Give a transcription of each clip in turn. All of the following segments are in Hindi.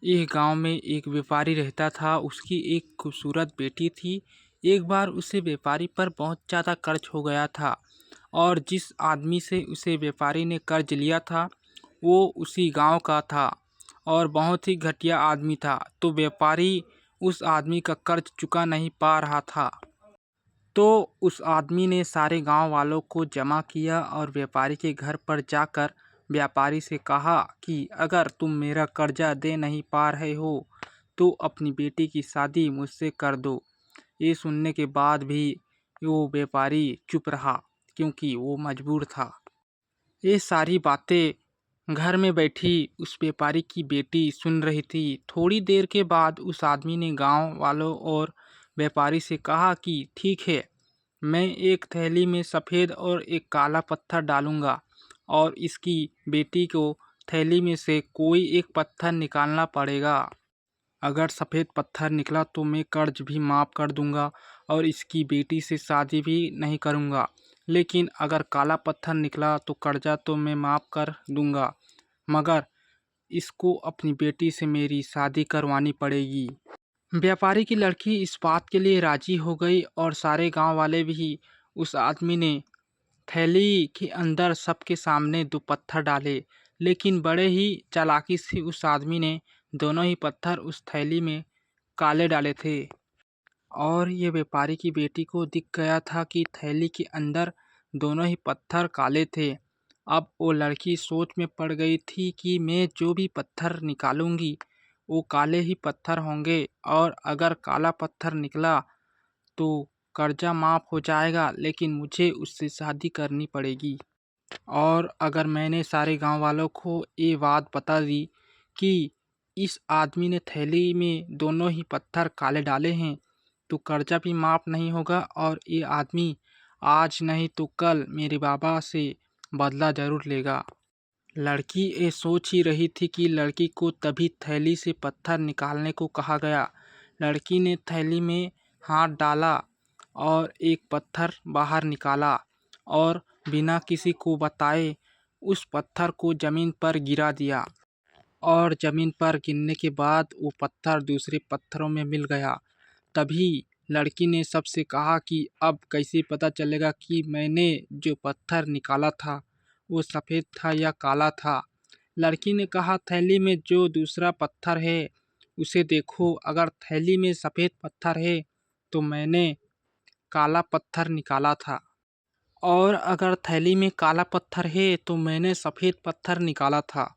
एक गांव में एक व्यापारी रहता था। उसकी एक खूबसूरत बेटी थी। एक बार उसे व्यापारी पर बहुत ज़्यादा कर्ज हो गया था और जिस आदमी से उसे व्यापारी ने कर्ज लिया था वो उसी गांव का था और बहुत ही घटिया आदमी था। तो व्यापारी उस आदमी का कर्ज चुका नहीं पा रहा था। तो उस आदमी ने सारे गांव वालों को जमा किया और व्यापारी के घर पर जाकर व्यापारी से कहा कि अगर तुम मेरा कर्जा दे नहीं पा रहे हो तो अपनी बेटी की शादी मुझसे कर दो। ये सुनने के बाद भी वो व्यापारी चुप रहा क्योंकि वो मजबूर था। ये सारी बातें घर में बैठी उस व्यापारी की बेटी सुन रही थी। थोड़ी देर के बाद उस आदमी ने गांव वालों और व्यापारी से कहा कि ठीक है, मैं एक थैली में सफ़ेद और एक काला पत्थर डालूंगा और इसकी बेटी को थैली में से कोई एक पत्थर निकालना पड़ेगा। अगर सफ़ेद पत्थर निकला तो मैं कर्ज भी माफ़ कर दूंगा और इसकी बेटी से शादी भी नहीं करूंगा। लेकिन अगर काला पत्थर निकला तो कर्जा तो मैं माफ़ कर दूंगा, मगर इसको अपनी बेटी से मेरी शादी करवानी पड़ेगी। व्यापारी की लड़की इस बात के लिए राजी हो गई और सारे गांव वाले भी। उस आदमी ने थैली के अंदर सबके सामने दो पत्थर डाले, लेकिन बड़े ही चालाकी से उस आदमी ने दोनों ही पत्थर उस थैली में काले डाले थे। और ये व्यापारी की बेटी को दिख गया था कि थैली के अंदर दोनों ही पत्थर काले थे। अब वो लड़की सोच में पड़ गई थी कि मैं जो भी पत्थर निकालूंगी वो काले ही पत्थर होंगे और अगर काला पत्थर निकला तो कर्जा माफ़ हो जाएगा, लेकिन मुझे उससे शादी करनी पड़ेगी। और अगर मैंने सारे गांव वालों को ये बात बता दी कि इस आदमी ने थैली में दोनों ही पत्थर काले डाले हैं तो कर्जा भी माफ़ नहीं होगा और ये आदमी आज नहीं तो कल मेरे बाबा से बदला ज़रूर लेगा। लड़की ये सोच ही रही थी कि लड़की को तभी थैली से पत्थर निकालने को कहा गया। लड़की ने थैली में हाथ डाला और एक पत्थर बाहर निकाला और बिना किसी को बताए उस पत्थर को ज़मीन पर गिरा दिया। और ज़मीन पर गिरने के बाद वो पत्थर दूसरे पत्थरों में मिल गया। तभी लड़की ने सबसे कहा कि अब कैसे पता चलेगा कि मैंने जो पत्थर निकाला था वो सफ़ेद था या काला था। लड़की ने कहा थैली में जो दूसरा पत्थर है उसे देखो, अगर थैली में सफ़ेद पत्थर है तो मैंने काला पत्थर निकाला था और अगर थैली में काला पत्थर है तो मैंने सफ़ेद पत्थर निकाला था।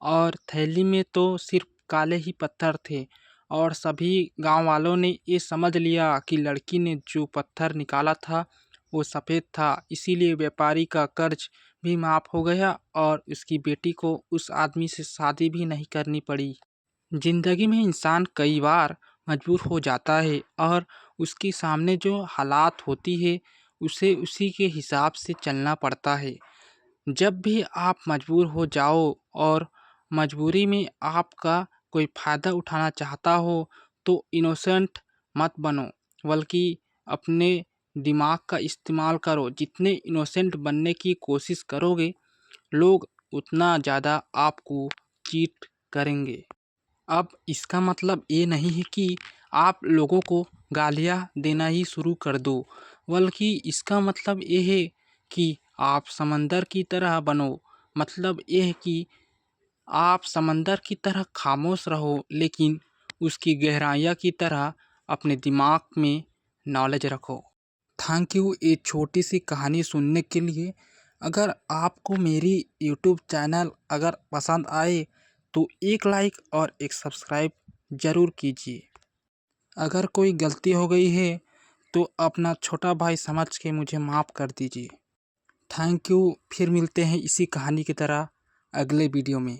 और थैली में तो सिर्फ काले ही पत्थर थे और सभी गांव वालों ने ये समझ लिया कि लड़की ने जो पत्थर निकाला था वो सफ़ेद था। इसीलिए व्यापारी का कर्ज भी माफ़ हो गया और उसकी बेटी को उस आदमी से शादी भी नहीं करनी पड़ी। ज़िंदगी में इंसान कई बार मजबूर हो जाता है और उसके सामने जो हालात होती है उसे उसी के हिसाब से चलना पड़ता है। जब भी आप मजबूर हो जाओ और मजबूरी में आपका कोई फ़ायदा उठाना चाहता हो तो इनोसेंट मत बनो, बल्कि अपने दिमाग का इस्तेमाल करो। जितने इनोसेंट बनने की कोशिश करोगे लोग उतना ज़्यादा आपको चीट करेंगे। अब इसका मतलब ये नहीं है कि आप लोगों को गालियाँ देना ही शुरू कर दो, बल्कि इसका मतलब ये है कि आप समंदर की तरह बनो। मतलब ये है कि आप समंदर की तरह खामोश रहो, लेकिन उसकी गहराइयाँ की तरह अपने दिमाग में नॉलेज रखो। थैंक यू ये छोटी सी कहानी सुनने के लिए। अगर आपको मेरी यूट्यूब चैनल अगर पसंद आए तो एक लाइक और एक सब्सक्राइब ज़रूर कीजिए। अगर कोई गलती हो गई है तो अपना छोटा भाई समझ के मुझे माफ़ कर दीजिए। Thank you. फिर मिलते हैं इसी कहानी की तरह अगले वीडियो में।